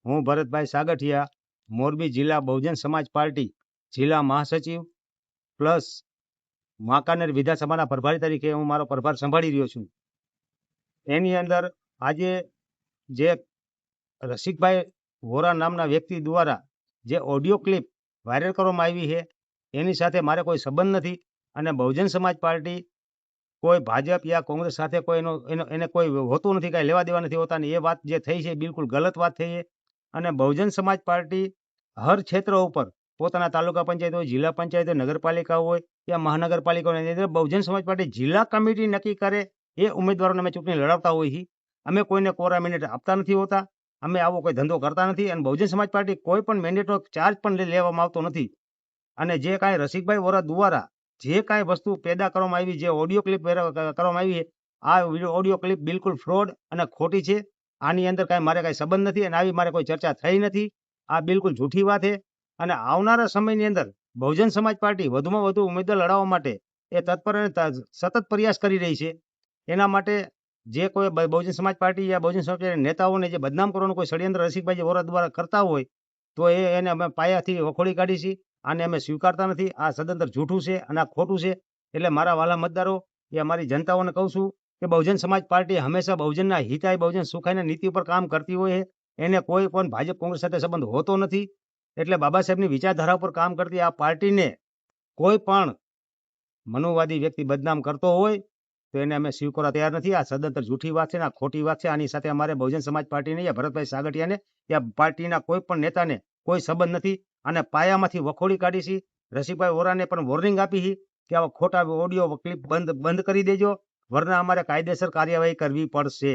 હું ભરતભાઈ સાગઠિયા, મોરબી જિલ્લા બહુજન સમાજ પાર્ટી જિલ્લા મહાસચિવ પ્લસ વાંકાનેર વિધાનસભાના પ્રભારી તરીકે હું મારો પ્રભાર સંભાળી રહ્યો છું. એની અંદર આજે જે રસિકભાઈ વોરા નામના વ્યક્તિ દ્વારા જે ઓડિયો ક્લિપ વાયરલ કરવામાં આવી છે એની સાથે મારે કોઈ સંબંધ નથી અને બહુજન સમાજ પાર્ટી કોઈ ભાજપ યા કોંગ્રેસ સાથે કોઈ એને કોઈ હોતું નથી, કાંઈ લેવા દેવા નથી હોતા. ને એ વાત જે થઈ છે બિલકુલ ગલત વાત થઈ છે. અને બહુજન સમાજ પાર્ટી હર ક્ષેત્ર ઉપર પોતાના તાલુકા પંચાયત હોય, જિલ્લા પંચાયત હોય, નગરપાલિકા હોય યા મહાનગરપાલિકા હોય, એની અંદર બહુજન સમાજ પાર્ટી જિલ્લા કમિટી નક્કી કરે એ ઉમેદવારોને અમે ચૂંટણી લડાવતા હોઈએ છીએ. અમે કોઈને કોરા મેન્ડેટ આપતા નથી હોતા. અમે આવો કોઈ ધંધો કરતા નથી અને બહુજન સમાજ પાર્ટી કોઈ પણ મેન્ડેટનો ચાર્જ પણ લેવામાં આવતો નથી. અને જે કાંઈ રસિકભાઈ વોરા દ્વારા જે કાંઈ વસ્તુ પેદા કરવામાં આવી, જે ઓડિયો ક્લિપ કરવામાં આવી છે, આ ઓડિયો ક્લિપ બિલકુલ ફ્રોડ અને ખોટી છે. આની અંદર કાંઈ મારે કાંઈ સંબંધ નથી અને આવી મારે કોઈ ચર્ચા થઈ નથી. આ બિલકુલ જૂઠી વાત છે. અને આવનારા સમયની અંદર બહુજન સમાજ પાર્ટી વધુમાં વધુ ઉમેદવાર લડાવવા માટે એ તત્પર અને સતત પ્રયાસ કરી રહી છે. એના માટે જે કોઈ બહુજન સમાજ પાર્ટી યા બહુજન સમાજ પાર્ટી નેતાઓને જે બદનામ કરવાનું કોઈ ષડયંત્ર રસિકભાઈ વોરા દ્વારા કરતા હોય તો એને અમે પાયાથી વખોડી કાઢી છીએ. આને અમે સ્વીકારતા નથી. આ સદંતર જૂઠું છે અને આ ખોટું છે. એટલે મારા વાલા મતદારો એ મારી જનતાઓને કહું છું કે બહુજન સમાજ પાર્ટી હંમેશા બહુજનના હિતાય બહુજન સુખાયના નીતિ ઉપર કામ કરતી હોય છે. એને કોઈ પણ ભાજપ કોંગ્રેસ સાથે સંબંધ હોતો નથી. એટલે બાબા સાહેબની વિચારધારા ઉપર કામ કરતી આ પાર્ટીને કોઈ પણ મનુવાદી વ્યક્તિ બદનામ કરતો હોય તો એને અમે સ્વીકારવા તૈયાર નથી. આ સદંતર જૂઠી વાત છે ને આ ખોટી વાત છે. આની સાથે અમારે બહુજન સમાજ પાર્ટીને યા ભરતભાઈ સાગઠિયાને યા પાર્ટીના કોઈ પણ નેતાને કોઈ સંબંધ નથી. અને પાયામાંથી વખોડી કાઢી છે. રસિકભાઈ વોરાને પણ વોર્નિંગ આપી છે કે આવા ખોટા ઓડિયો ક્લિપ બંધ કરી દેજો, વરના અમારે કાયદેસર કાર્યવાહી કરવી પડશે.